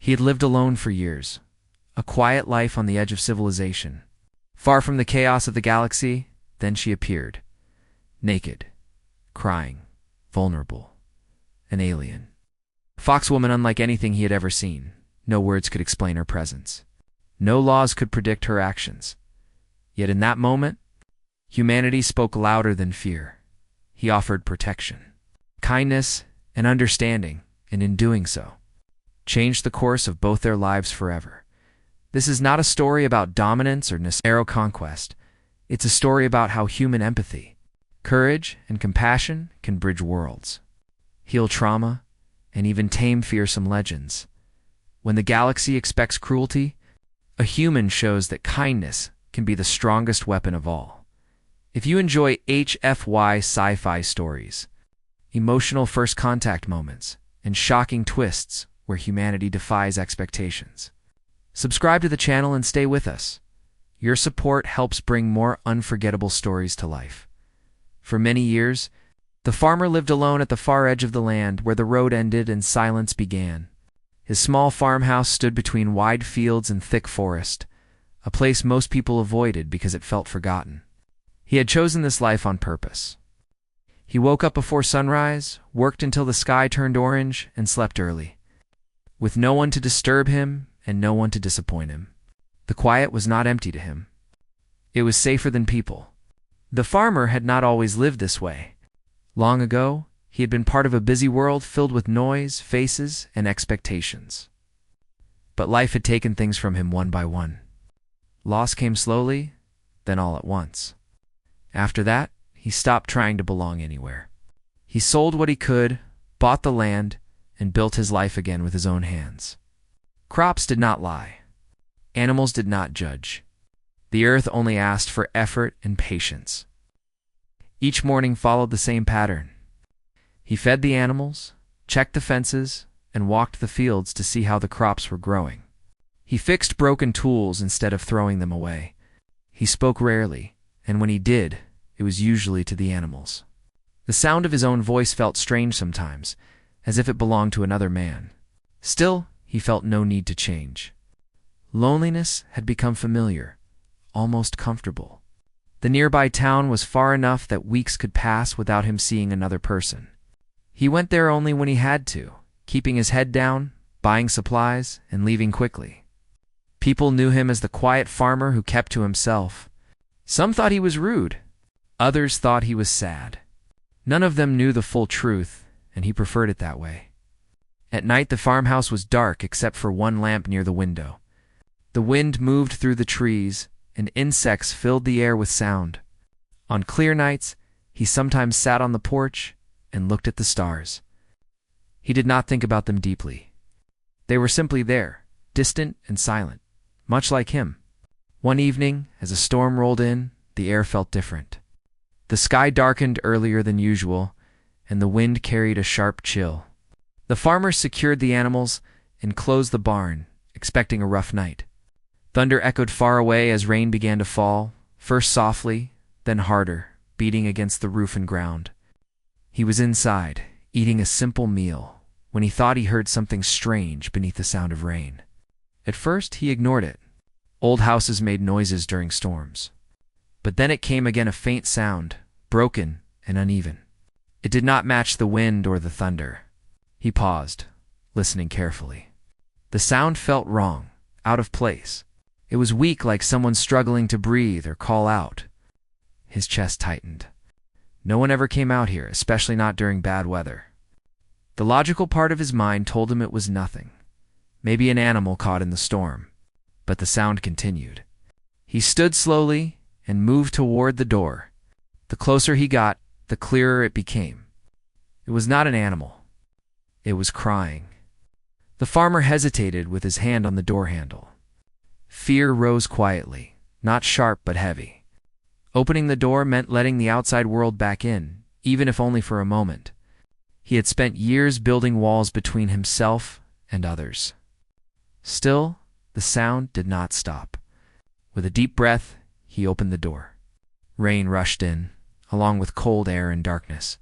He had lived alone for years, a quiet life on the edge of civilization. Far from the chaos of the galaxy, then she appeared, naked, crying, vulnerable, an alien. A foxwoman unlike anything he had ever seen. No words could explain her presence. No laws could predict her actions. Yet in that moment, humanity spoke louder than fear. He offered protection, kindness, and understanding, and in doing so, changed the course of both their lives forever. This is not a story about dominance or narrow conquest. It's a story about how human empathy, courage, and compassion can bridge worlds, heal trauma, and even tame fearsome legends. When the galaxy expects cruelty, a human shows that kindness can be the strongest weapon of all. If you enjoy HFY sci-fi stories, emotional first contact moments, and shocking twists where humanity defies expectations, subscribe to the channel and stay with us. Your support helps bring more unforgettable stories to life. For many years, the farmer lived alone at the far edge of the land where the road ended and silence began. His small farmhouse stood between wide fields and thick forest, a place most people avoided because it felt forgotten. He had chosen this life on purpose. He woke up before sunrise, worked until the sky turned orange, and slept early, with no one to disturb him and no one to disappoint him. The quiet was not empty to him. It was safer than people. The farmer had not always lived this way. Long ago, he had been part of a busy world filled with noise, faces, and expectations. But life had taken things from him one by one. Loss came slowly, then all at once. After that, he stopped trying to belong anywhere. He sold what he could, bought the land, and built his life again with his own hands. Crops did not lie. Animals did not judge. The earth only asked for effort and patience. Each morning followed the same pattern. He fed the animals, checked the fences, and walked the fields to see how the crops were growing. He fixed broken tools instead of throwing them away. He spoke rarely, and when he did, it was usually to the animals. The sound of his own voice felt strange sometimes, as if it belonged to another man. Still, he felt no need to change. Loneliness had become familiar, almost comfortable. The nearby town was far enough that weeks could pass without him seeing another person. He went there only when he had to, keeping his head down, buying supplies, and leaving quickly. People knew him as the quiet farmer who kept to himself. Some thought he was rude. Others thought he was sad. None of them knew the full truth, and he preferred it that way. At night the farmhouse was dark except for one lamp near the window. The wind moved through the trees, and insects filled the air with sound. On clear nights, he sometimes sat on the porch and looked at the stars. He did not think about them deeply. They were simply there, distant and silent, much like him. One evening, as a storm rolled in, the air felt different. The sky darkened earlier than usual, and the wind carried a sharp chill. The farmer secured the animals and closed the barn, expecting a rough night. Thunder echoed far away as rain began to fall, first softly, then harder, beating against the roof and ground. He was inside, eating a simple meal, when he thought he heard something strange beneath the sound of rain. At first, he ignored it. Old houses made noises during storms. But then it came again, a faint sound, broken and uneven. It did not match the wind or the thunder. He paused, listening carefully. The sound felt wrong, out of place. It was weak, like someone struggling to breathe or call out. His chest tightened. No one ever came out here, especially not during bad weather. The logical part of his mind told him it was nothing. Maybe an animal caught in the storm. But the sound continued. He stood slowly and moved toward the door. The closer he got, the clearer it became. It was not an animal. It was crying. The farmer hesitated with his hand on the door handle. Fear rose quietly, not sharp but heavy. Opening the door meant letting the outside world back in, even if only for a moment. He had spent years building walls between himself and others. Still, the sound did not stop. With a deep breath, he opened the door. Rain rushed in, along with cold air and darkness.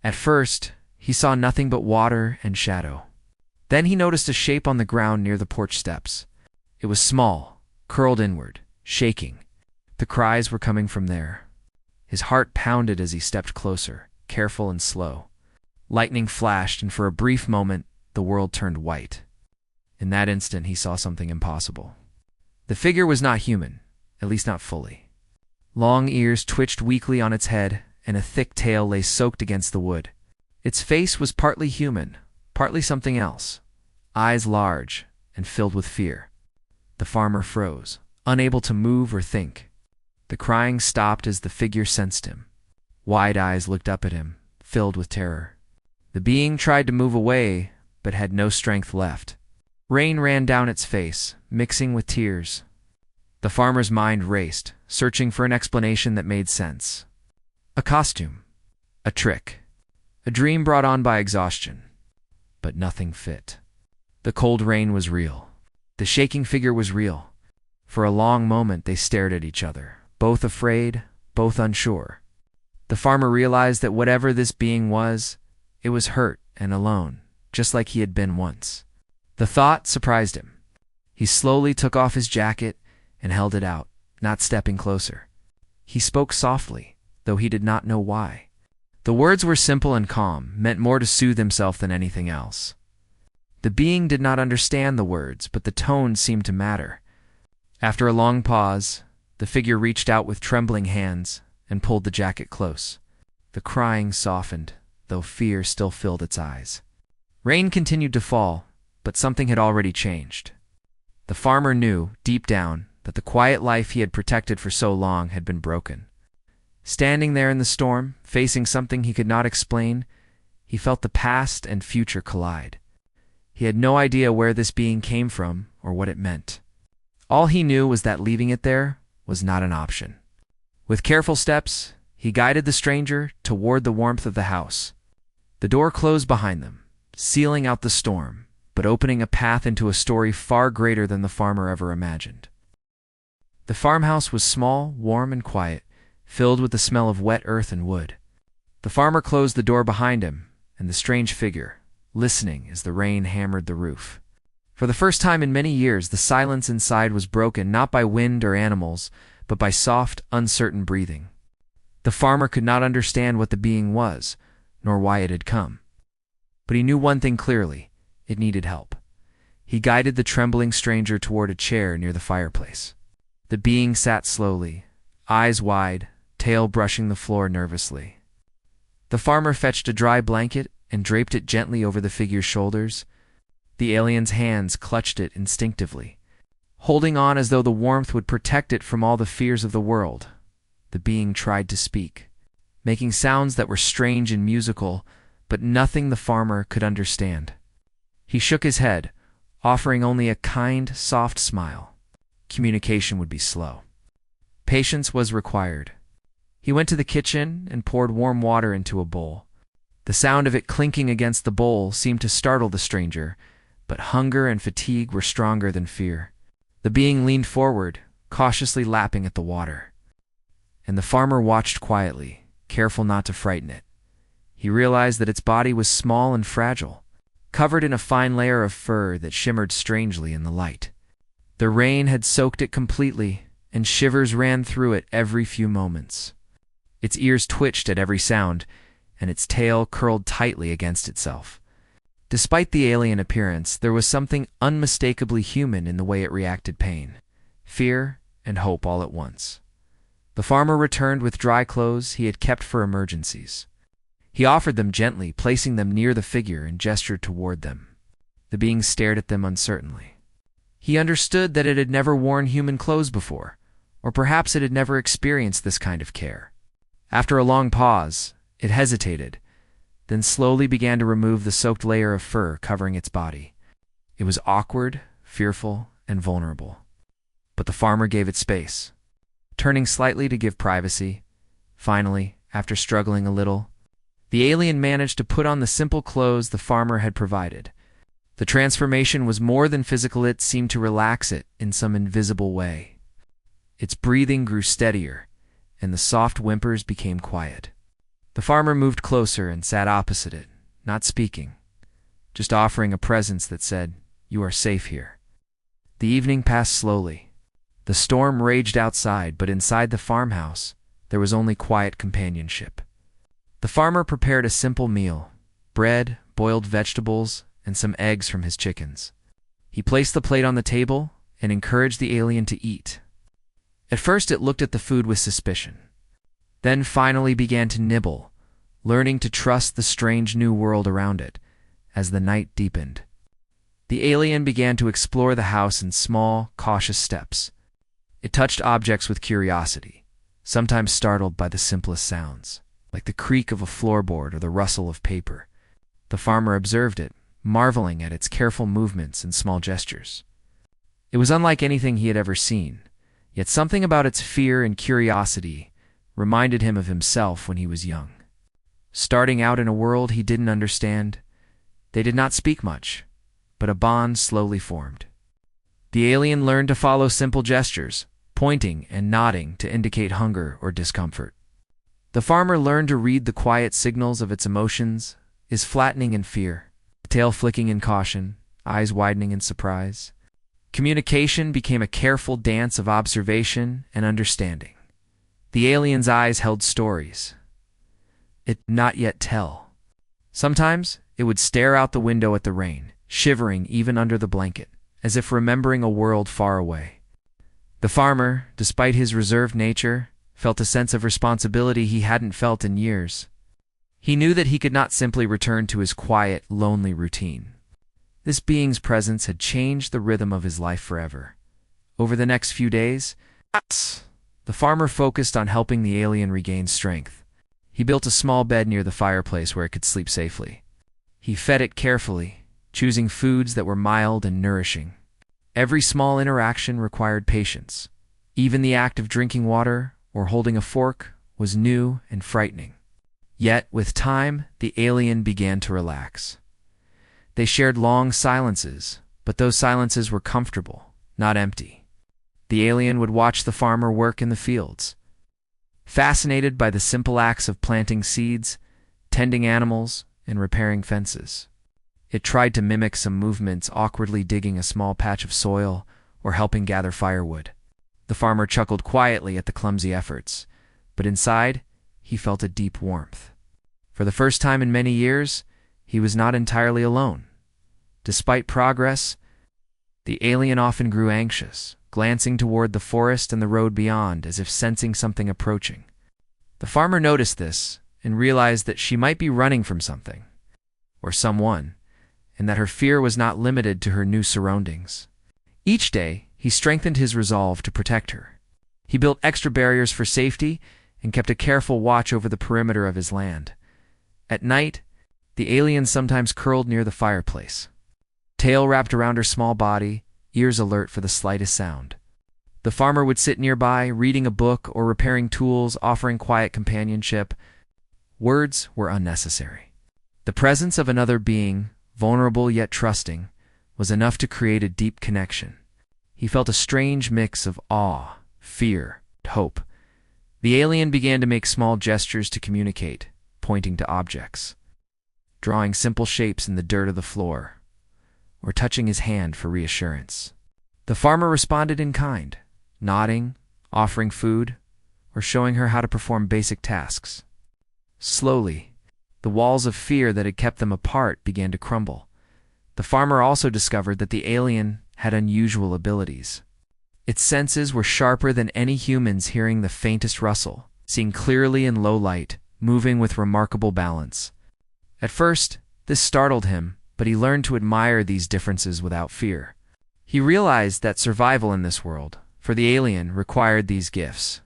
At first, he saw nothing but water and shadow. Then he noticed a shape on the ground near the porch steps. It was small, curled inward, shaking. The cries were coming from there. His heart pounded as he stepped closer, careful and slow. Lightning flashed, and for a brief moment, the world turned white. In that instant, he saw something impossible. The figure was not human, at least not fully. Long ears twitched weakly on its head, and a thick tail lay soaked against the wood. Its face was partly human, partly something else, eyes large and filled with fear. The farmer froze, unable to move or think. The crying stopped as the figure sensed him. Wide eyes looked up at him, filled with terror. The being tried to move away, but had no strength left. Rain ran down its face, mixing with tears. The farmer's mind raced, searching for an explanation that made sense. A costume, a trick, a dream brought on by exhaustion. But nothing fit. The cold rain was real. The shaking figure was real. For a long moment they stared at each other, both afraid, both unsure. The farmer realized that whatever this being was, it was hurt and alone, just like he had been once. The thought surprised him. He slowly took off his jacket and held it out, not stepping closer. He spoke softly, though he did not know why. The words were simple and calm, meant more to soothe himself than anything else. The being did not understand the words, but the tone seemed to matter. After a long pause, the figure reached out with trembling hands and pulled the jacket close. The crying softened, though fear still filled its eyes. Rain continued to fall, but something had already changed. The farmer knew, deep down, that the quiet life he had protected for so long had been broken. Standing there in the storm, facing something he could not explain, he felt the past and future collide. He had no idea where this being came from or what it meant. All he knew was that leaving it there was not an option. With careful steps, he guided the stranger toward the warmth of the house. The door closed behind them, sealing out the storm, but opening a path into a story far greater than the farmer ever imagined. The farmhouse was small, warm, and quiet, filled with the smell of wet earth and wood. The farmer closed the door behind him, and the strange figure, listening as the rain hammered the roof. For the first time in many years, the silence inside was broken not by wind or animals, but by soft, uncertain breathing. The farmer could not understand what the being was, nor why it had come. But he knew one thing clearly: it needed help. He guided the trembling stranger toward a chair near the fireplace. The being sat slowly, eyes wide, tail brushing the floor nervously. The farmer fetched a dry blanket and draped it gently over the figure's shoulders. The alien's hands clutched it instinctively, holding on as though the warmth would protect it from all the fears of the world. The being tried to speak, making sounds that were strange and musical, but nothing the farmer could understand. He shook his head, offering only a kind, soft smile. Communication would be slow. Patience was required. He went to the kitchen and poured warm water into a bowl. The sound of it clinking against the bowl seemed to startle the stranger, but hunger and fatigue were stronger than fear. The being leaned forward, cautiously lapping at the water. And the farmer watched quietly, careful not to frighten it. He realized that its body was small and fragile, covered in a fine layer of fur that shimmered strangely in the light. The rain had soaked it completely, and shivers ran through it every few moments. Its ears twitched at every sound, and its tail curled tightly against itself. Despite the alien appearance, there was something unmistakably human in the way it reacted: pain, fear, and hope all at once. The farmer returned with dry clothes he had kept for emergencies. He offered them gently, placing them near the figure, and gestured toward them. The being stared at them uncertainly. He understood that it had never worn human clothes before, or perhaps it had never experienced this kind of care. After a long pause, it hesitated, then slowly began to remove the soaked layer of fur covering its body. It was awkward, fearful, and vulnerable. But the farmer gave it space, turning slightly to give privacy. Finally, after struggling a little, the alien managed to put on the simple clothes the farmer had provided. The transformation was more than physical. It seemed to relax it in some invisible way. Its breathing grew steadier, and the soft whimpers became quiet. The farmer moved closer and sat opposite it, not speaking, just offering a presence that said, "You are safe here." The evening passed slowly. The storm raged outside, but inside the farmhouse, there was only quiet companionship. The farmer prepared a simple meal: bread, boiled vegetables, and some eggs from his chickens. He placed the plate on the table and encouraged the alien to eat. At first it looked at the food with suspicion, then finally began to nibble, learning to trust the strange new world around it. As the night deepened, the alien began to explore the house in small, cautious steps. It touched objects with curiosity, sometimes startled by the simplest sounds, like the creak of a floorboard or the rustle of paper. The farmer observed it, marveling at its careful movements and small gestures. It was unlike anything he had ever seen, yet something about its fear and curiosity reminded him of himself when he was young. Starting out in a world he didn't understand, they did not speak much, but a bond slowly formed. The alien learned to follow simple gestures, pointing and nodding to indicate hunger or discomfort. The farmer learned to read the quiet signals of its emotions, is flattening in fear, tail flicking in caution, eyes widening in surprise. Communication became a careful dance of observation and understanding. The alien's eyes held stories it did not yet tell. Sometimes it would stare out the window at the rain, shivering even under the blanket, as if remembering a world far away. The farmer, despite his reserved nature, felt a sense of responsibility he hadn't felt in years. He knew that he could not simply return to his quiet, lonely routine. This being's presence had changed the rhythm of his life forever. Over the next few days, the farmer focused on helping the alien regain strength. He built a small bed near the fireplace where it could sleep safely. He fed it carefully, choosing foods that were mild and nourishing. Every small interaction required patience. Even the act of drinking water or holding a fork was new and frightening. Yet, with time, the alien began to relax. They shared long silences, but those silences were comfortable, not empty. The alien would watch the farmer work in the fields, fascinated by the simple acts of planting seeds, tending animals, and repairing fences. It tried to mimic some movements, awkwardly digging a small patch of soil or helping gather firewood. The farmer chuckled quietly at the clumsy efforts, but inside, he felt a deep warmth. For the first time in many years, he was not entirely alone. Despite progress, the alien often grew anxious, glancing toward the forest and the road beyond as if sensing something approaching. The farmer noticed this and realized that she might be running from something, or someone, and that her fear was not limited to her new surroundings. Each day, he strengthened his resolve to protect her. He built extra barriers for safety and kept a careful watch over the perimeter of his land. At night, the alien sometimes curled near the fireplace, tail wrapped around her small body, ears alert for the slightest sound. The farmer would sit nearby, reading a book or repairing tools, offering quiet companionship. Words were unnecessary. The presence of another being, vulnerable yet trusting, was enough to create a deep connection. He felt a strange mix of awe, fear, and hope. The alien began to make small gestures to communicate, pointing to objects, drawing simple shapes in the dirt of the floor, or touching his hand for reassurance. The farmer responded in kind, nodding, offering food, or showing her how to perform basic tasks. Slowly, the walls of fear that had kept them apart began to crumble. The farmer also discovered that the alien had unusual abilities. Its senses were sharper than any humans, hearing the faintest rustle, seeing clearly in low light, moving with remarkable balance. At first, this startled him, but he learned to admire these differences without fear. He realized that survival in this world, for the alien, required these gifts,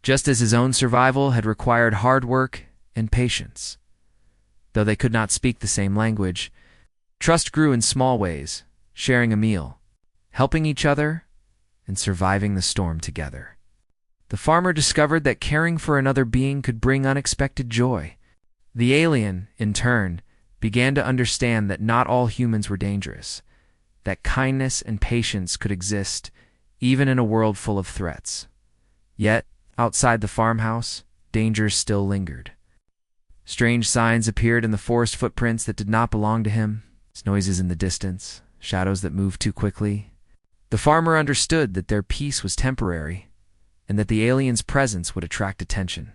just as his own survival had required hard work and patience. Though they could not speak the same language, trust grew in small ways, sharing a meal, helping each other, and surviving the storm together. The farmer discovered that caring for another being could bring unexpected joy. The alien, in turn, began to understand that not all humans were dangerous, that kindness and patience could exist even in a world full of threats. Yet, outside the farmhouse, dangers still lingered. Strange signs appeared in the forest, footprints that did not belong to him, noises in the distance, shadows that moved too quickly. The farmer understood that their peace was temporary and that the alien's presence would attract attention.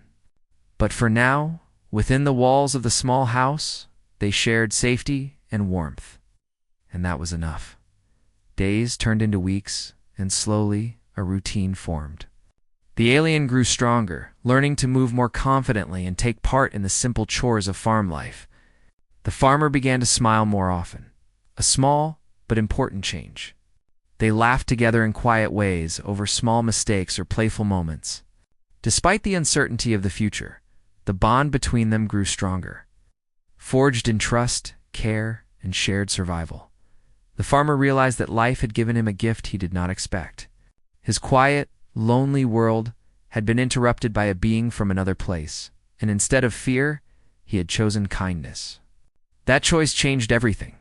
But for now, within the walls of the small house, they shared safety and warmth. And that was enough. Days turned into weeks, and slowly a routine formed. The alien grew stronger, learning to move more confidently and take part in the simple chores of farm life. The farmer began to smile more often, a small but important change. They laughed together in quiet ways over small mistakes or playful moments. Despite the uncertainty of the future, the bond between them grew stronger, forged in trust, care, and shared survival. The farmer realized that life had given him a gift he did not expect. His quiet, lonely world had been interrupted by a being from another place, and instead of fear, he had chosen kindness. That choice changed everything.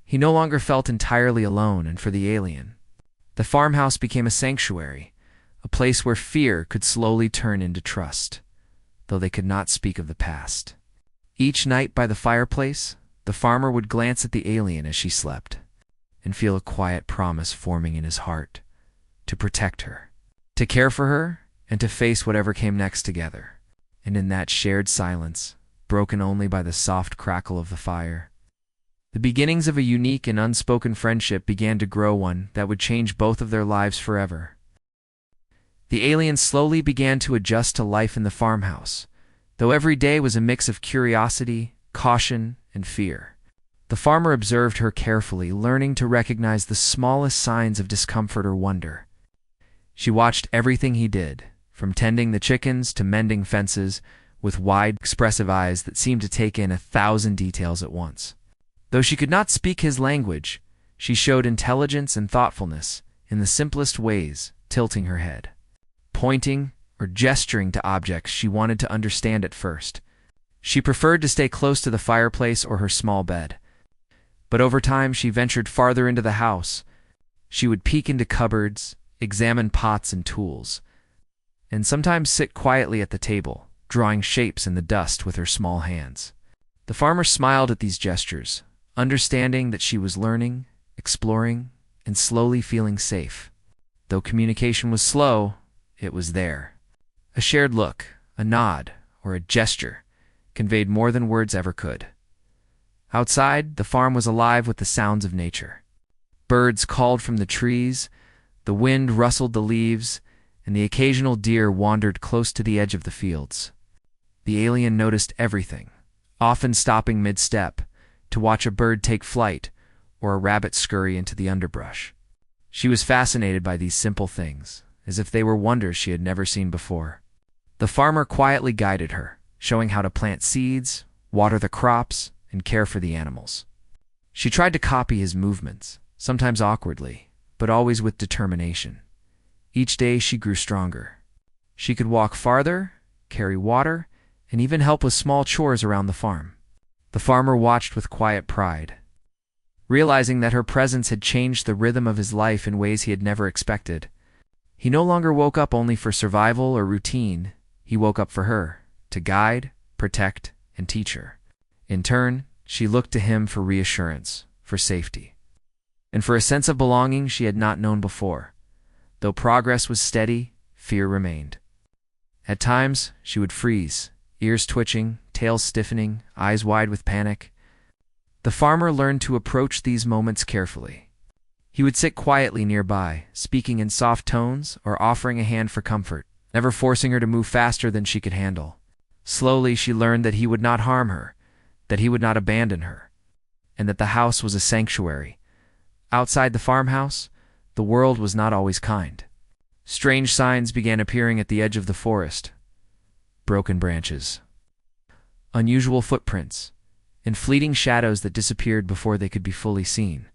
He no longer felt entirely alone, and for the alien, the farmhouse became a sanctuary, a place where fear could slowly turn into trust, though they could not speak of the past. Each night by the fireplace, the farmer would glance at the alien as she slept, and feel a quiet promise forming in his heart to protect her, to care for her, and to face whatever came next together. And in that shared silence, broken only by the soft crackle of the fire, the beginnings of a unique and unspoken friendship began to grow, one that would change both of their lives forever. The alien slowly began to adjust to life in the farmhouse, though every day was a mix of curiosity, caution, and fear. The farmer observed her carefully, learning to recognize the smallest signs of discomfort or wonder. She watched everything he did, from tending the chickens to mending fences, with wide, expressive eyes that seemed to take in 1,000 details at once. Though she could not speak his language, she showed intelligence and thoughtfulness in the simplest ways, tilting her head, pointing, or gesturing to objects she wanted to understand at first. She preferred to stay close to the fireplace or her small bed. But over time she ventured farther into the house. She would peek into cupboards, examine pots and tools, and sometimes sit quietly at the table, drawing shapes in the dust with her small hands. The farmer smiled at these gestures, understanding that she was learning, exploring, and slowly feeling safe. Though communication was slow, it was there. A shared look, a nod, or a gesture conveyed more than words ever could. Outside, the farm was alive with the sounds of nature. Birds called from the trees, the wind rustled the leaves, and the occasional deer wandered close to the edge of the fields. The alien noticed everything, often stopping mid-step to watch a bird take flight or a rabbit scurry into the underbrush. She was fascinated by these simple things, as if they were wonders she had never seen before. The farmer quietly guided her, showing how to plant seeds, water the crops, and care for the animals. She tried to copy his movements, sometimes awkwardly, but always with determination. Each day she grew stronger. She could walk farther, carry water, and even help with small chores around the farm. The farmer watched with quiet pride, realizing that her presence had changed the rhythm of his life in ways he had never expected. He no longer woke up only for survival or routine. He woke up for her, to guide, protect, and teach her. In turn, she looked to him for reassurance, for safety, and for a sense of belonging she had not known before. Though progress was steady, fear remained. At times, she would freeze, ears twitching, tail stiffening, eyes wide with panic. The farmer learned to approach these moments carefully. He would sit quietly nearby, speaking in soft tones or offering a hand for comfort, never forcing her to move faster than she could handle. Slowly, she learned that he would not harm her, that he would not abandon her, and that the house was a sanctuary. Outside the farmhouse, the world was not always kind. Strange signs began appearing at the edge of the forest. Broken branches, unusual footprints, and fleeting shadows that disappeared before they could be fully seen.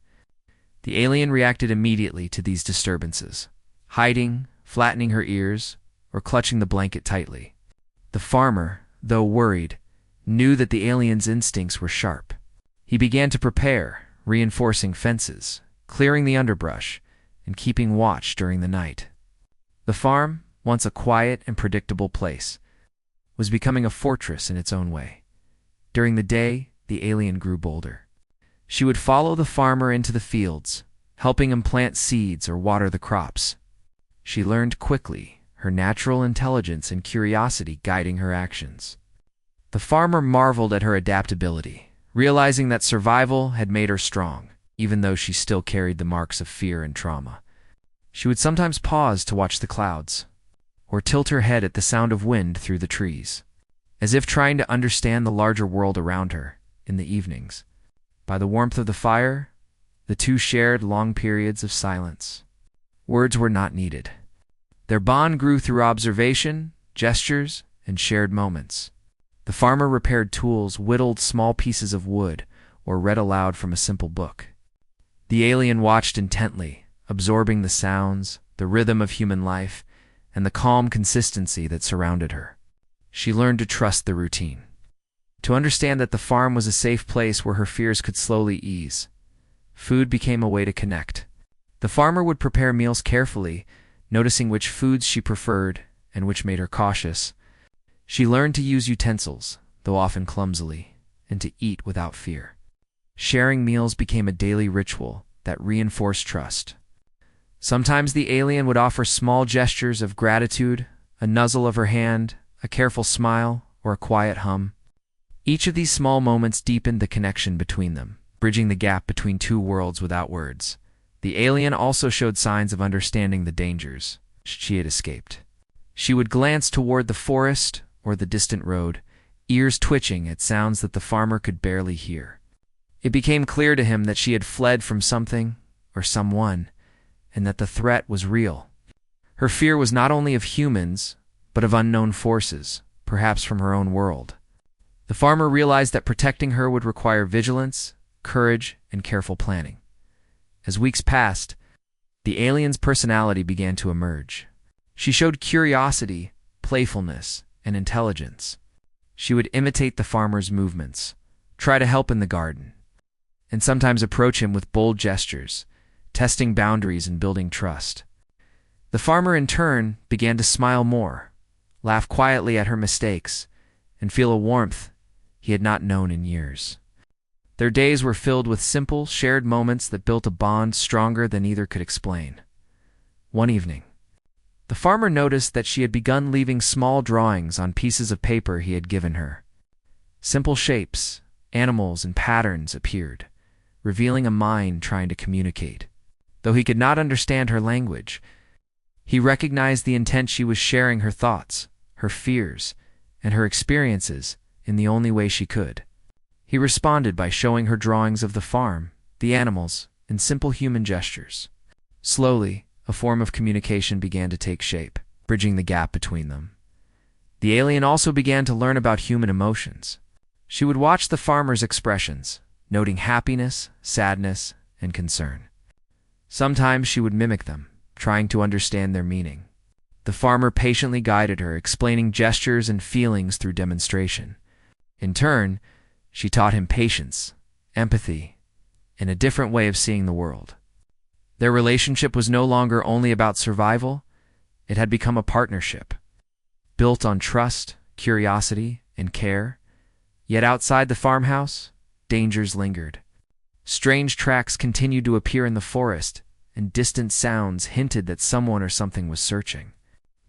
The alien reacted immediately to these disturbances, hiding, flattening her ears, or clutching the blanket tightly. The farmer, though worried, knew that the alien's instincts were sharp. He began to prepare, reinforcing fences, clearing the underbrush, and keeping watch during the night. The farm, once a quiet and predictable place, was becoming a fortress in its own way. During the day, the alien grew bolder. She would follow the farmer into the fields, helping him plant seeds or water the crops. She learned quickly, her natural intelligence and curiosity guiding her actions. The farmer marveled at her adaptability, realizing that survival had made her strong, even though she still carried the marks of fear and trauma. She would sometimes pause to watch the clouds, or tilt her head at the sound of wind through the trees, as if trying to understand the larger world around her. In the evenings, by the warmth of the fire, the two shared long periods of silence. Words were not needed. Their bond grew through observation, gestures, and shared moments. The farmer repaired tools, whittled small pieces of wood, or read aloud from a simple book. The alien watched intently, absorbing the sounds, the rhythm of human life, and the calm consistency that surrounded her. She learned to trust the routine, to understand that the farm was a safe place where her fears could slowly ease. Food became a way to connect. The farmer would prepare meals carefully, noticing which foods she preferred and which made her cautious. She learned to use utensils, though often clumsily, and to eat without fear. Sharing meals became a daily ritual that reinforced trust. Sometimes the alien would offer small gestures of gratitude, a nuzzle of her hand, a careful smile, or a quiet hum. Each of these small moments deepened the connection between them, bridging the gap between two worlds without words. The alien also showed signs of understanding the dangers she had escaped. She would glance toward the forest or the distant road, ears twitching at sounds that the farmer could barely hear. It became clear to him that she had fled from something or someone, and that the threat was real. Her fear was not only of humans, but of unknown forces, perhaps from her own world. The farmer realized that protecting her would require vigilance, courage, and careful planning. As weeks passed, the alien's personality began to emerge. She showed curiosity, playfulness, and intelligence. She would imitate the farmer's movements, try to help in the garden, and sometimes approach him with bold gestures, testing boundaries and building trust. The farmer, in turn, began to smile more, laugh quietly at her mistakes, and feel a warmth he had not known in years. Their days were filled with simple, shared moments that built a bond stronger than either could explain. One evening, the farmer noticed that she had begun leaving small drawings on pieces of paper he had given her. Simple shapes, animals, and patterns appeared, revealing a mind trying to communicate. Though he could not understand her language, he recognized the intent. She was sharing her thoughts, her fears, and her experiences in the only way she could. He responded by showing her drawings of the farm, the animals, and simple human gestures. Slowly, a form of communication began to take shape, bridging the gap between them. The alien also began to learn about human emotions. She would watch the farmer's expressions, noting happiness, sadness, and concern. Sometimes she would mimic them, trying to understand their meaning. The farmer patiently guided her, explaining gestures and feelings through demonstration. In turn, she taught him patience, empathy, and a different way of seeing the world. Their relationship was no longer only about survival, it had become a partnership, built on trust, curiosity, and care. Yet outside the farmhouse, dangers lingered. Strange tracks continued to appear in the forest, and distant sounds hinted that someone or something was searching.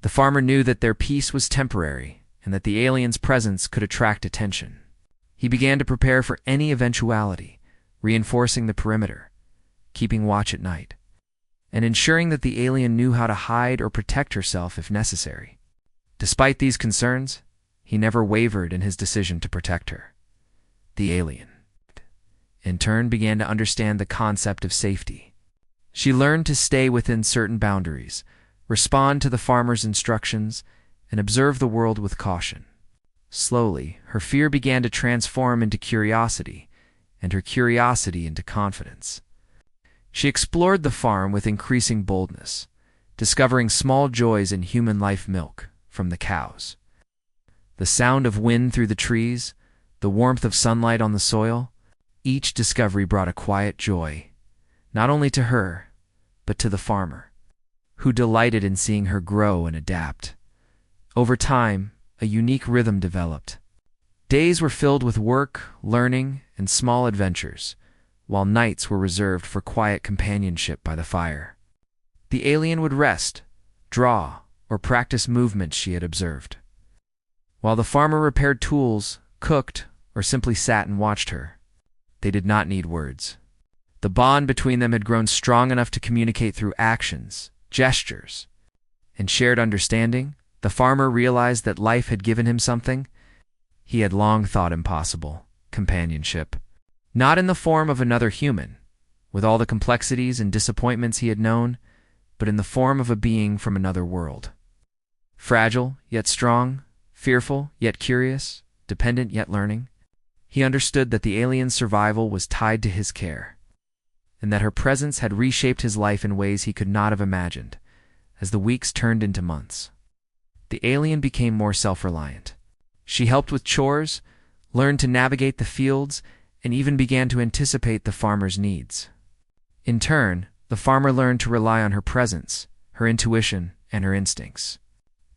The farmer knew that their peace was temporary, and that the alien's presence could attract attention. He began to prepare for any eventuality, reinforcing the perimeter, keeping watch at night, and ensuring that the alien knew how to hide or protect herself if necessary. Despite these concerns, he never wavered in his decision to protect her. The alien, in turn, began to understand the concept of safety. She learned to stay within certain boundaries, respond to the farmer's instructions, and observe the world with caution. Slowly, her fear began to transform into curiosity, and her curiosity into confidence. She explored the farm with increasing boldness, discovering small joys in human life: milk from the cows, the sound of wind through the trees, the warmth of sunlight on the soil. Each discovery brought a quiet joy, not only to her, but to the farmer, who delighted in seeing her grow and adapt. Over time, a unique rhythm developed. Days were filled with work, learning, and small adventures, while nights were reserved for quiet companionship by the fire. The alien would rest, draw, or practice movements she had observed, while the farmer repaired tools, cooked, or simply sat and watched her. They did not need words. The bond between them had grown strong enough to communicate through actions, gestures, and shared understanding. The farmer realized that life had given him something he had long thought impossible: companionship. Not in the form of another human, with all the complexities and disappointments he had known, but in the form of a being from another world. Fragile, yet strong, fearful, yet curious, dependent, yet learning. He understood that the alien's survival was tied to his care, and that her presence had reshaped his life in ways he could not have imagined. As the weeks turned into months, the alien became more self-reliant. She helped with chores, learned to navigate the fields, and even began to anticipate the farmer's needs. In turn, the farmer learned to rely on her presence, her intuition, and her instincts.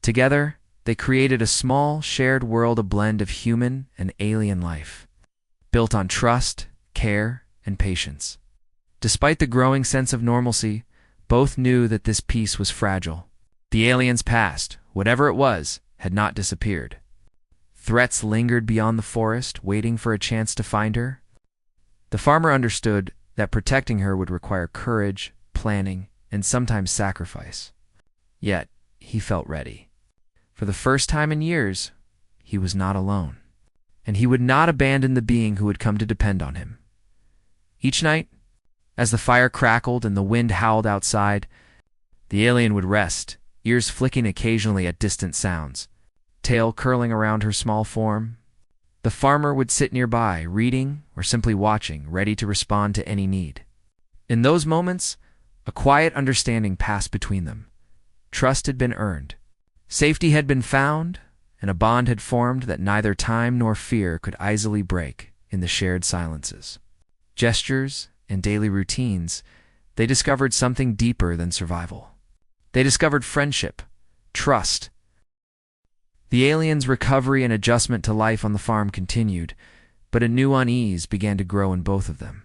Together, they created a small, shared world, a blend of human and alien life, built on trust, care, and patience. Despite the growing sense of normalcy, both knew that this peace was fragile. The alien's past, whatever it was, had not disappeared. Threats lingered beyond the forest, waiting for a chance to find her. The farmer understood that protecting her would require courage, planning, and sometimes sacrifice. Yet, he felt ready. For the first time in years, he was not alone, and he would not abandon the being who had come to depend on him. Each night, as the fire crackled and the wind howled outside, the alien would rest, ears flicking occasionally at distant sounds, tail curling around her small form. The farmer would sit nearby, reading or simply watching, ready to respond to any need. In those moments, a quiet understanding passed between them. Trust had been earned, safety had been found, and a bond had formed that neither time nor fear could easily break. In the shared silences, gestures, and daily routines, they discovered something deeper than survival. They discovered friendship, trust. The alien's recovery and adjustment to life on the farm continued, but a new unease began to grow in both of them.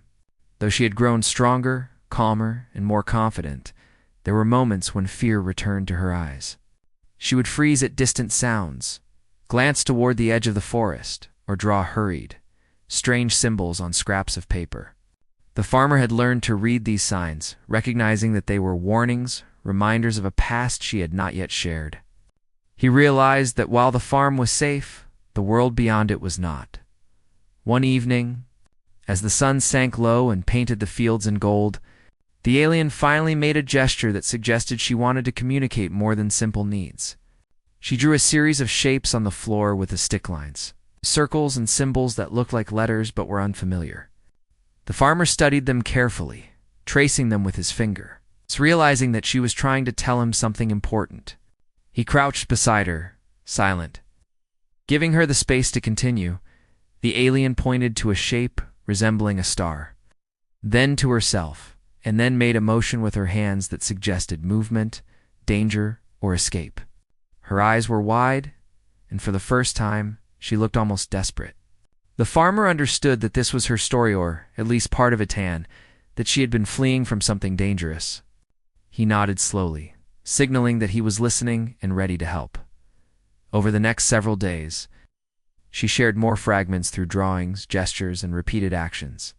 Though she had grown stronger, calmer, and more confident, there were moments when fear returned to her eyes. She would freeze at distant sounds, glance toward the edge of the forest, or draw hurried, strange symbols on scraps of paper. The farmer had learned to read these signs, recognizing that they were warnings, reminders of a past she had not yet shared. He realized that while the farm was safe, the world beyond it was not. One evening, as the sun sank low and painted the fields in gold, the alien finally made a gesture that suggested she wanted to communicate more than simple needs. She drew a series of shapes on the floor with the stick lines, circles and symbols that looked like letters but were unfamiliar. The farmer studied them carefully, tracing them with his finger, realizing that she was trying to tell him something important. He crouched beside her, silent. Giving her the space to continue, the alien pointed to a shape resembling a star, then to herself, and then made a motion with her hands that suggested movement, danger, or escape. Her eyes were wide, and for the first time, she looked almost desperate. The farmer understood that this was her story, or at least part of it, that she had been fleeing from something dangerous. He nodded slowly, signaling that he was listening and ready to help. Over the next several days, she shared more fragments through drawings, gestures, and repeated actions.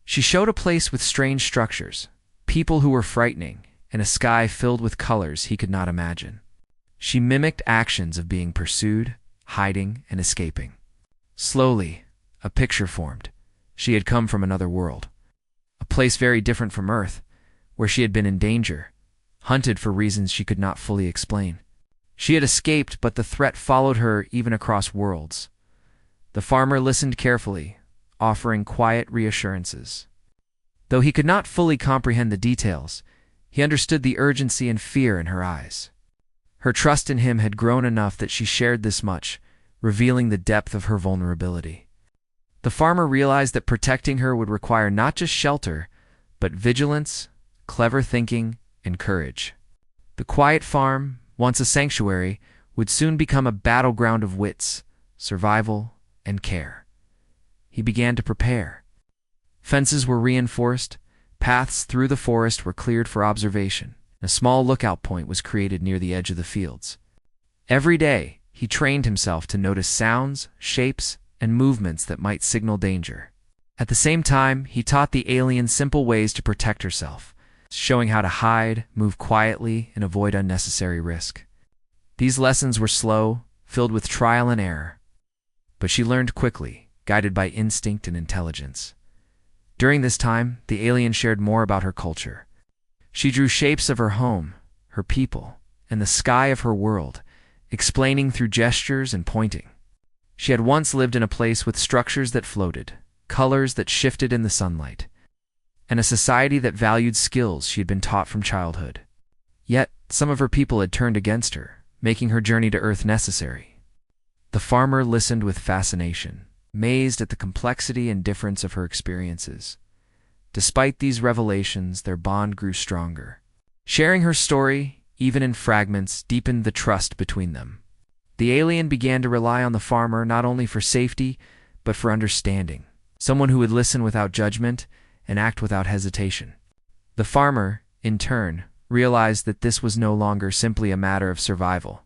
She showed a place with strange structures, people who were frightening, and a sky filled with colors he could not imagine. She mimicked actions of being pursued, hiding, and escaping. Slowly, a picture formed. She had come from another world, a place very different from Earth, where she had been in danger, hunted for reasons she could not fully explain. She had escaped, but the threat followed her even across worlds. The farmer listened carefully, offering quiet reassurances. Though he could not fully comprehend the details, he understood the urgency and fear in her eyes. Her trust in him had grown enough that she shared this much, revealing the depth of her vulnerability. The farmer realized that protecting her would require not just shelter, but vigilance, clever thinking, and courage. The quiet farm, once a sanctuary, would soon become a battleground of wits, survival, and care. He began to prepare. Fences were reinforced, paths through the forest were cleared for observation, and a small lookout point was created near the edge of the fields. Every day, he trained himself to notice sounds, shapes, and movements that might signal danger. At the same time, he taught the alien simple ways to protect herself, showing how to hide, move quietly, and avoid unnecessary risk. These lessons were slow, filled with trial and error, but she learned quickly, guided by instinct and intelligence. During this time, the alien shared more about her culture. She drew shapes of her home, her people, and the sky of her world, explaining through gestures and pointing. She had once lived in a place with structures that floated, colors that shifted in the sunlight, and a society that valued skills she had been taught from childhood. Yet, some of her people had turned against her, making her journey to Earth necessary. The farmer listened with fascination, amazed at the complexity and difference of her experiences. Despite these revelations, their bond grew stronger. Sharing her story, even in fragments, deepened the trust between them. The alien began to rely on the farmer not only for safety, but for understanding, someone who would listen without judgment and act without hesitation. The farmer, in turn, realized that this was no longer simply a matter of survival.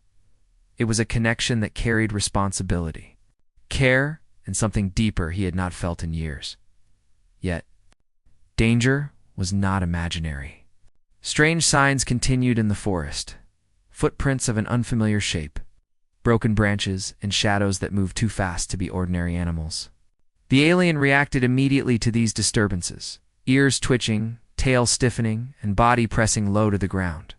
It was a connection that carried responsibility, care, and something deeper he had not felt in years. Yet, danger was not imaginary. Strange signs continued in the forest, footprints of an unfamiliar shape, broken branches, and shadows that moved too fast to be ordinary animals. The alien reacted immediately to these disturbances, ears twitching, tail stiffening, and body pressing low to the ground.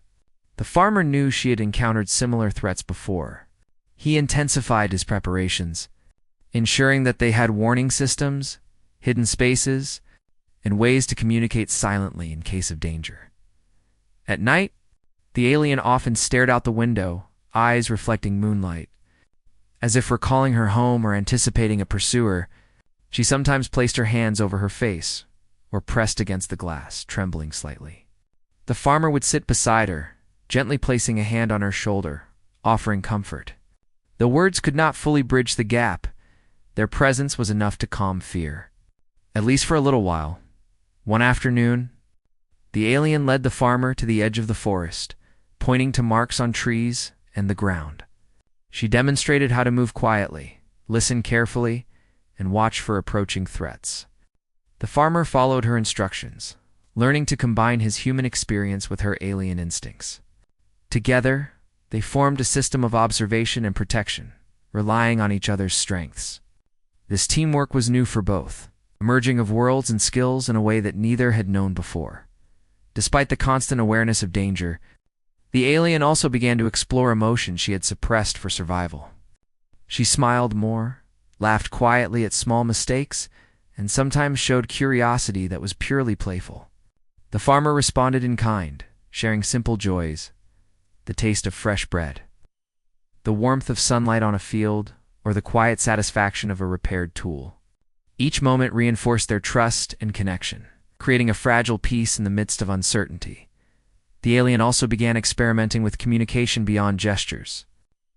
The farmer knew she had encountered similar threats before. He intensified his preparations, ensuring that they had warning systems, hidden spaces, and ways to communicate silently in case of danger. At night, the alien often stared out the window, eyes reflecting moonlight. As if recalling her home or anticipating a pursuer, she sometimes placed her hands over her face or pressed against the glass, trembling slightly. The farmer would sit beside her, gently placing a hand on her shoulder, offering comfort. The words could not fully bridge the gap. Their presence was enough to calm fear, at least for a little while. One afternoon, the alien led the farmer to the edge of the forest, pointing to marks on trees and the ground. She demonstrated how to move quietly, listen carefully, and watch for approaching threats. The farmer followed her instructions, learning to combine his human experience with her alien instincts. Together, they formed a system of observation and protection, relying on each other's strengths. This teamwork was new for both, a merging of worlds and skills in a way that neither had known before. Despite the constant awareness of danger, the alien also began to explore emotions she had suppressed for survival. She smiled more, laughed quietly at small mistakes, and sometimes showed curiosity that was purely playful. The farmer responded in kind, sharing simple joys, the taste of fresh bread, the warmth of sunlight on a field, or the quiet satisfaction of a repaired tool. Each moment reinforced their trust and connection, creating a fragile peace in the midst of uncertainty. The alien also began experimenting with communication beyond gestures.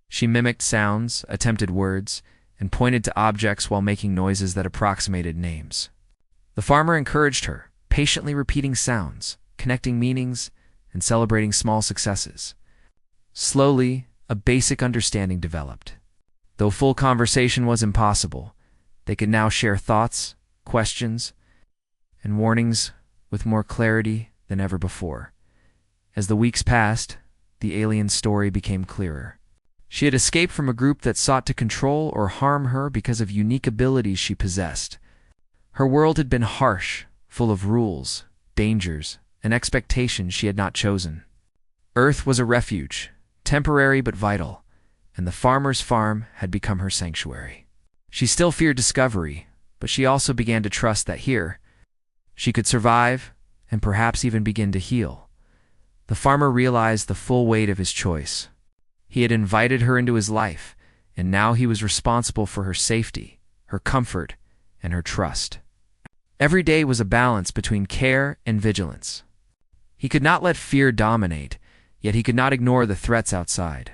She mimicked sounds, attempted words, and pointed to objects while making noises that approximated names. The farmer encouraged her, patiently repeating sounds, connecting meanings, and celebrating small successes. Slowly, a basic understanding developed. Though full conversation was impossible, they could now share thoughts, questions, and warnings with more clarity than ever before. As the weeks passed, the alien's story became clearer. She had escaped from a group that sought to control or harm her because of unique abilities she possessed. Her world had been harsh, full of rules, dangers, and expectations she had not chosen. Earth was a refuge, temporary but vital, and the farmer's farm had become her sanctuary. She still feared discovery, but she also began to trust that here, she could survive and perhaps even begin to heal. The farmer realized the full weight of his choice. He had invited her into his life, and now he was responsible for her safety, her comfort, and her trust. Every day was a balance between care and vigilance. He could not let fear dominate, yet he could not ignore the threats outside.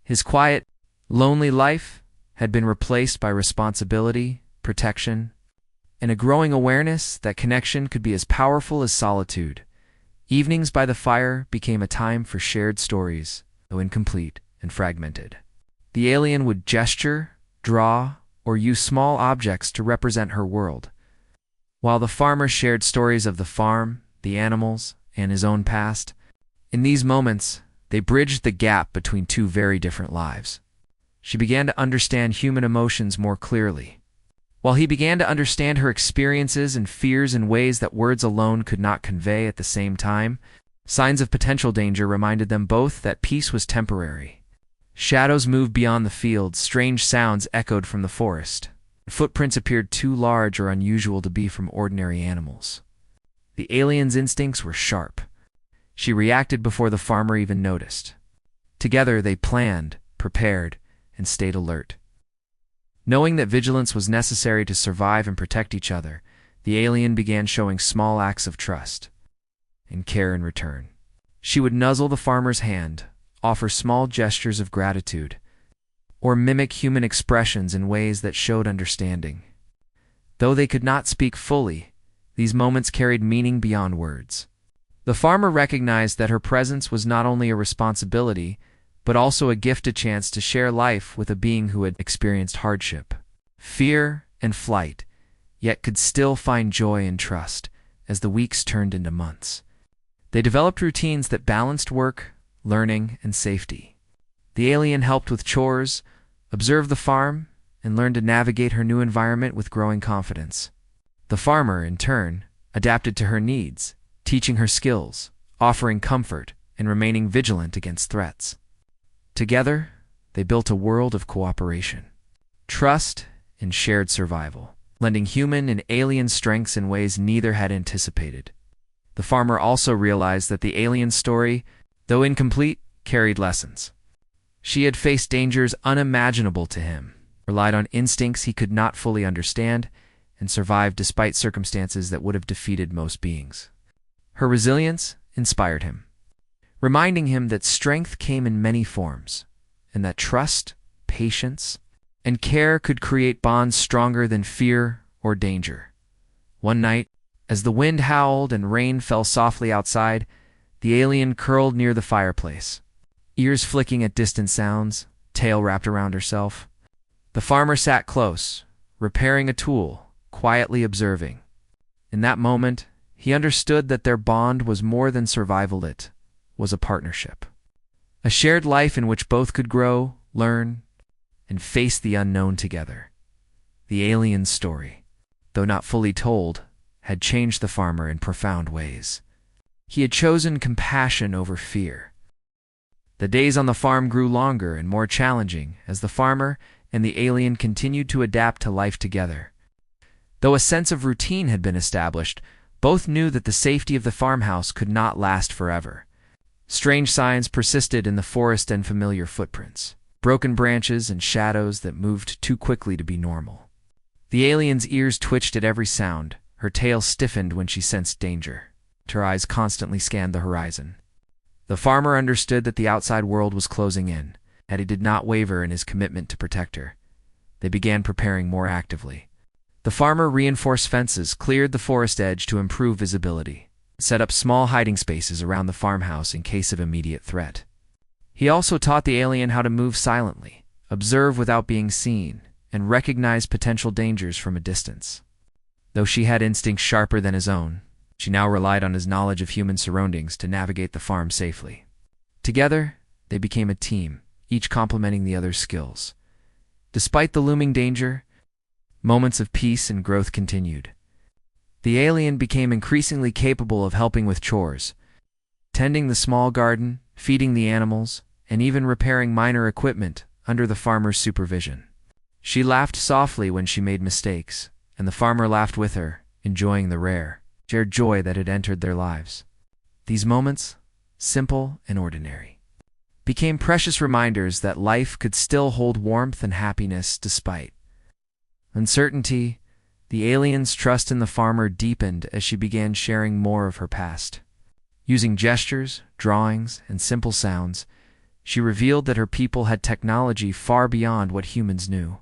His quiet, lonely life had been replaced by responsibility, protection, and a growing awareness that connection could be as powerful as solitude. Evenings by the fire became a time for shared stories, though incomplete and fragmented. The alien would gesture, draw, or use small objects to represent her world, while the farmer shared stories of the farm, the animals, and his own past. In these moments, they bridged the gap between two very different lives. She began to understand human emotions more clearly, while he began to understand her experiences and fears in ways that words alone could not convey. At the same time, signs of potential danger reminded them both that peace was temporary. Shadows moved beyond the fields, strange sounds echoed from the forest. Footprints appeared too large or unusual to be from ordinary animals. The alien's instincts were sharp. She reacted before the farmer even noticed. Together they planned, prepared, and stayed alert. Knowing that vigilance was necessary to survive and protect each other, the alien began showing small acts of trust and care in return. She would nuzzle the farmer's hand, offer small gestures of gratitude, or mimic human expressions in ways that showed understanding. Though they could not speak fully, these moments carried meaning beyond words. The farmer recognized that her presence was not only a responsibility, but also a gift, a chance to share life with a being who had experienced hardship, fear, and flight, yet could still find joy and trust as the weeks turned into months. They developed routines that balanced work, learning, and safety. The alien helped with chores, observed the farm, and learned to navigate her new environment with growing confidence. The farmer, in turn, adapted to her needs, teaching her skills, offering comfort, and remaining vigilant against threats. Together, they built a world of cooperation, trust, and shared survival, lending human and alien strengths in ways neither had anticipated. The farmer also realized that the alien's story, though incomplete, carried lessons. She had faced dangers unimaginable to him, relied on instincts he could not fully understand, and survived despite circumstances that would have defeated most beings. Her resilience inspired him, reminding him that strength came in many forms, and that trust, patience, and care could create bonds stronger than fear or danger. One night, as the wind howled and rain fell softly outside, the alien curled near the fireplace, ears flicking at distant sounds, tail wrapped around herself. The farmer sat close, repairing a tool, quietly observing. In that moment, he understood that their bond was more than survival, it was a partnership. A shared life in which both could grow, learn, and face the unknown together. The alien's story, though not fully told, had changed the farmer in profound ways. He had chosen compassion over fear. The days on the farm grew longer and more challenging as the farmer and the alien continued to adapt to life together. Though a sense of routine had been established, both knew that the safety of the farmhouse could not last forever. Strange signs persisted in the forest and familiar footprints, broken branches and shadows that moved too quickly to be normal. The alien's ears twitched at every sound, her tail stiffened when she sensed danger. Her eyes constantly scanned the horizon. The farmer understood that the outside world was closing in, and he did not waver in his commitment to protect her. They began preparing more actively. The farmer reinforced fences, cleared the forest edge to improve visibility, set up small hiding spaces around the farmhouse in case of immediate threat. He also taught the alien how to move silently, observe without being seen, and recognize potential dangers from a distance. Though she had instincts sharper than his own, she now relied on his knowledge of human surroundings to navigate the farm safely. Together, they became a team, each complementing the other's skills. Despite the looming danger, moments of peace and growth continued. The alien became increasingly capable of helping with chores, tending the small garden, feeding the animals, and even repairing minor equipment under the farmer's supervision. She laughed softly when she made mistakes, and the farmer laughed with her, enjoying the rare, shared joy that had entered their lives. These moments, simple and ordinary, became precious reminders that life could still hold warmth and happiness despite uncertainty. The alien's trust in the farmer deepened as she began sharing more of her past. Using gestures, drawings, and simple sounds, she revealed that her people had technology far beyond what humans knew.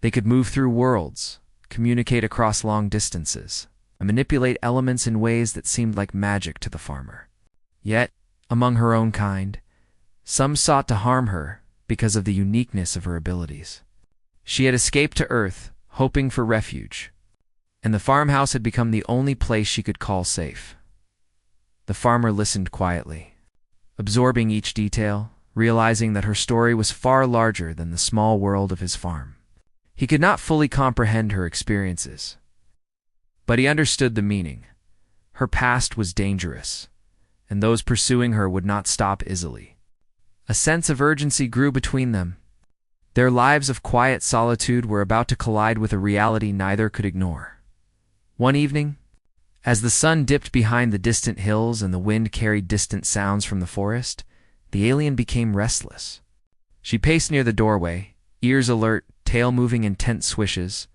They could move through worlds, communicate across long distances, and manipulate elements in ways that seemed like magic to the farmer. Yet, among her own kind, some sought to harm her because of the uniqueness of her abilities. She had escaped to Earth, hoping for refuge, and the farmhouse had become the only place she could call safe. The farmer listened quietly, absorbing each detail, realizing that her story was far larger than the small world of his farm. He could not fully comprehend her experiences, but he understood the meaning. Her past was dangerous, and those pursuing her would not stop easily. A sense of urgency grew between them. Their lives of quiet solitude were about to collide with a reality neither could ignore. One evening, as the sun dipped behind the distant hills and the wind carried distant sounds from the forest, the alien became restless. She paced near the doorway, ears alert, tail moving in tense swishes.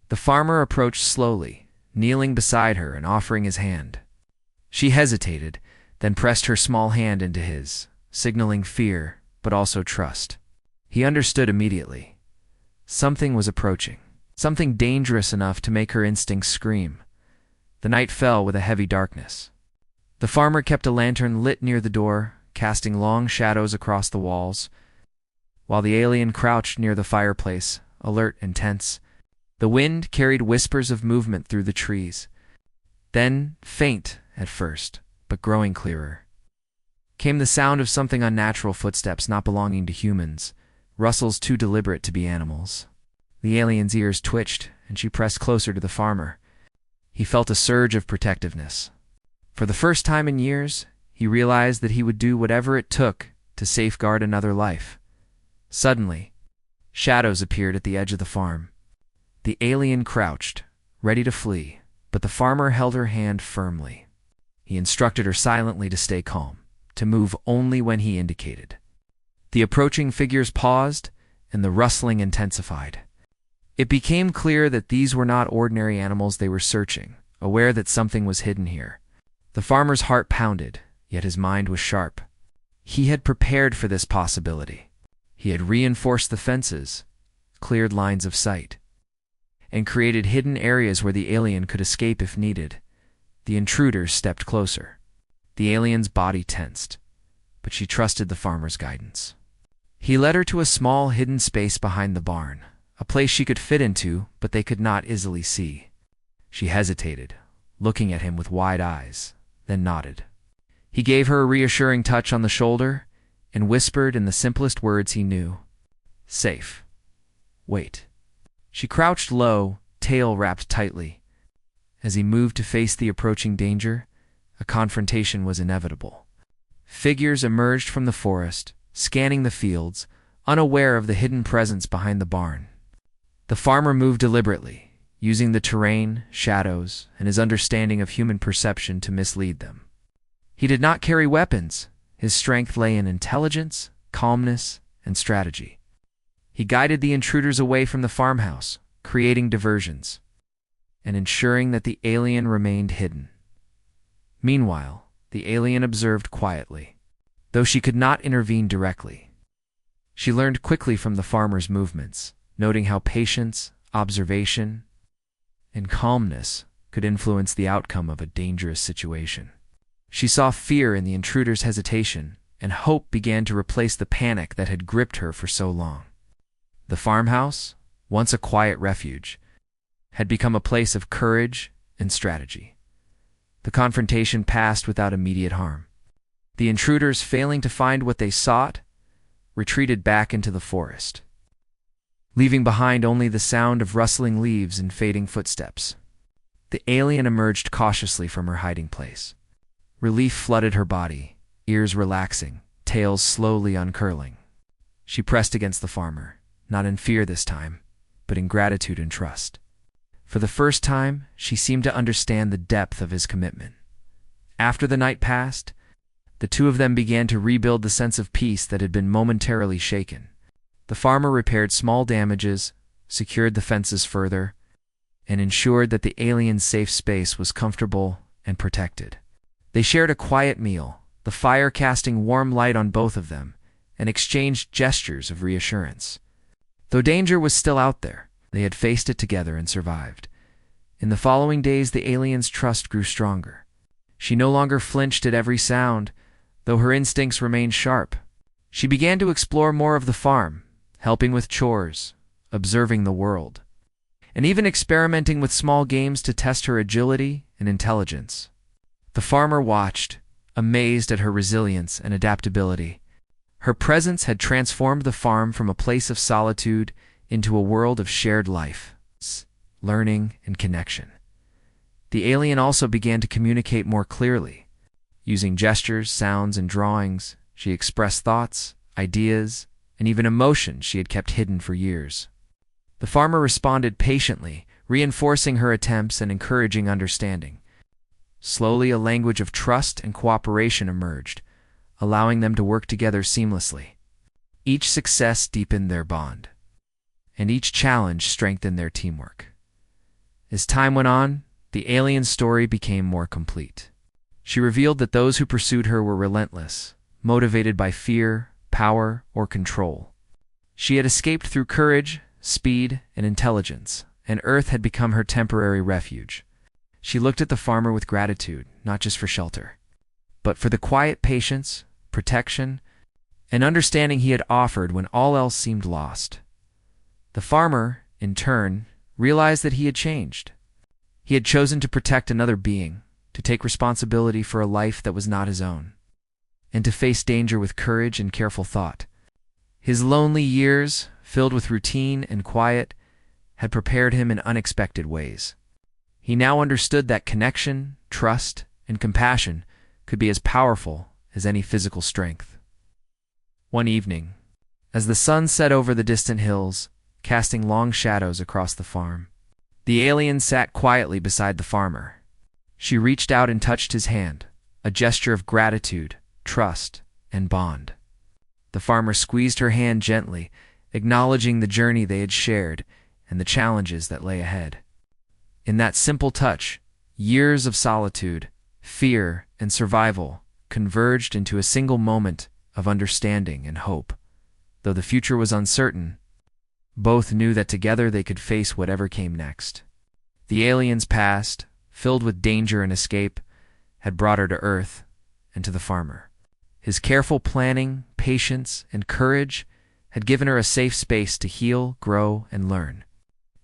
The farmer approached slowly, kneeling beside her and offering his hand. She hesitated, then pressed her small hand into his, signaling fear, but also trust. He understood immediately. Something was approaching, something dangerous enough to make her instincts scream. The night fell with a heavy darkness. The farmer kept a lantern lit near the door, casting long shadows across the walls, while the alien crouched near the fireplace, alert and tense. The wind carried whispers of movement through the trees. Then, faint at first, but growing clearer, came the sound of something unnatural, footsteps not belonging to humans, rustles too deliberate to be animals. The alien's ears twitched, and she pressed closer to the farmer. He felt a surge of protectiveness. For the first time in years, he realized that he would do whatever it took to safeguard another life. Suddenly, shadows appeared at the edge of the farm. The alien crouched, ready to flee, but the farmer held her hand firmly. He instructed her silently to stay calm, to move only when he indicated. The approaching figures paused, and the rustling intensified. It became clear that these were not ordinary animals they were searching, aware that something was hidden here. The farmer's heart pounded, yet his mind was sharp. He had prepared for this possibility. He had reinforced the fences, cleared lines of sight, and created hidden areas where the alien could escape if needed. The intruders stepped closer. The alien's body tensed, but she trusted the farmer's guidance. He led her to a small hidden space behind the barn, a place she could fit into, but they could not easily see. She hesitated, looking at him with wide eyes, then nodded. He gave her a reassuring touch on the shoulder and whispered in the simplest words he knew, "Safe. Wait." She crouched low, tail wrapped tightly. As he moved to face the approaching danger, a confrontation was inevitable. Figures emerged from the forest, scanning the fields, unaware of the hidden presence behind the barn. The farmer moved deliberately, using the terrain, shadows, and his understanding of human perception to mislead them. He did not carry weapons. His strength lay in intelligence, calmness, and strategy. He guided the intruders away from the farmhouse, creating diversions, and ensuring that the alien remained hidden. Meanwhile, the alien observed quietly, though she could not intervene directly. She learned quickly from the farmer's movements, noting how patience, observation, and calmness could influence the outcome of a dangerous situation. She saw fear in the intruder's hesitation, and hope began to replace the panic that had gripped her for so long. The farmhouse, once a quiet refuge, had become a place of courage and strategy. The confrontation passed without immediate harm. The intruders, failing to find what they sought, retreated back into the forest, leaving behind only the sound of rustling leaves and fading footsteps. The alien emerged cautiously from her hiding place. Relief flooded her body, ears relaxing, tails slowly uncurling. She pressed against the farmer, not in fear this time, but in gratitude and trust. For the first time, she seemed to understand the depth of his commitment. After the night passed, the two of them began to rebuild the sense of peace that had been momentarily shaken. The farmer repaired small damages, secured the fences further, and ensured that the alien's safe space was comfortable and protected. They shared a quiet meal, the fire casting warm light on both of them, and exchanged gestures of reassurance. Though danger was still out there, They had faced it together and survived. In the following days, the alien's trust grew stronger. She no longer flinched at every sound, though her instincts remained sharp. She began to explore more of the farm, helping with chores, observing the world, and even experimenting with small games to test her agility and intelligence. The farmer watched, amazed at her resilience and adaptability. Her presence had transformed the farm from a place of solitude into a world of shared life, learning, and connection. The alien also began to communicate more clearly. Using gestures, sounds, and drawings, she expressed thoughts, ideas, and even emotions she had kept hidden for years. The farmer responded patiently, reinforcing her attempts and encouraging understanding. Slowly, a language of trust and cooperation emerged, allowing them to work together seamlessly. Each success deepened their bond, and each challenge strengthened their teamwork. As time went on, the alien's story became more complete. She revealed that those who pursued her were relentless, motivated by fear, power, or control. She had escaped through courage, speed, and intelligence, and Earth had become her temporary refuge. She looked at the farmer with gratitude, not just for shelter, but for the quiet patience, protection, and understanding he had offered when all else seemed lost. The farmer, in turn, realized that he had changed. He had chosen to protect another being, to take responsibility for a life that was not his own, and to face danger with courage and careful thought. His lonely years, filled with routine and quiet, had prepared him in unexpected ways. He now understood that connection, trust, and compassion could be as powerful as any physical strength. One evening, as the sun set over the distant hills, casting long shadows across the farm, the alien sat quietly beside the farmer. She reached out and touched his hand, a gesture of gratitude, trust, and bond. The farmer squeezed her hand gently, acknowledging the journey they had shared and the challenges that lay ahead. In that simple touch, years of solitude, fear, and survival converged into a single moment of understanding and hope. Though the future was uncertain, both knew that together they could face whatever came next. The alien's past, filled with danger and escape, had brought her to Earth and to the farmer. His careful planning, patience, and courage had given her a safe space to heal, grow, and learn.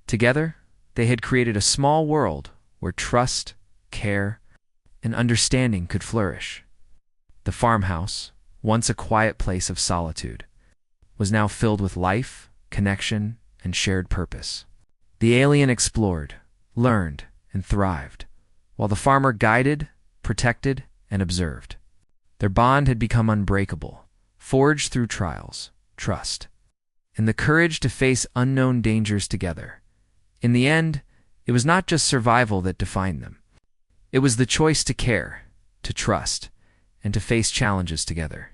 Together, they had created a small world where trust, care, and understanding could flourish. The farmhouse, once a quiet place of solitude, was now filled with life, connection, and shared purpose. The alien explored, learned, and thrived, while the farmer guided, protected, and observed. Their bond had become unbreakable, forged through trials, trust, and the courage to face unknown dangers together. In the end, it was not just survival that defined them. It was the choice to care, to trust, and to face challenges together.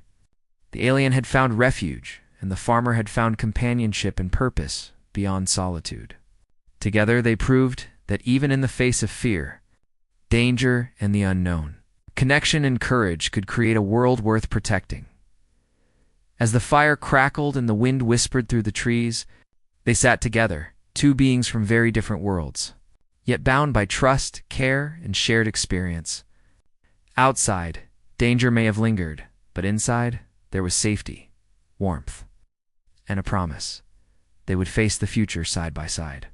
The alien had found refuge, and the farmer had found companionship and purpose beyond solitude. Together they proved that even in the face of fear, danger, and the unknown, connection and courage could create a world worth protecting. As the fire crackled and the wind whispered through the trees, they sat together, two beings from very different worlds, yet bound by trust, care, and shared experience. Outside, danger may have lingered, but inside, there was safety, warmth, and a promise. They would face the future side by side.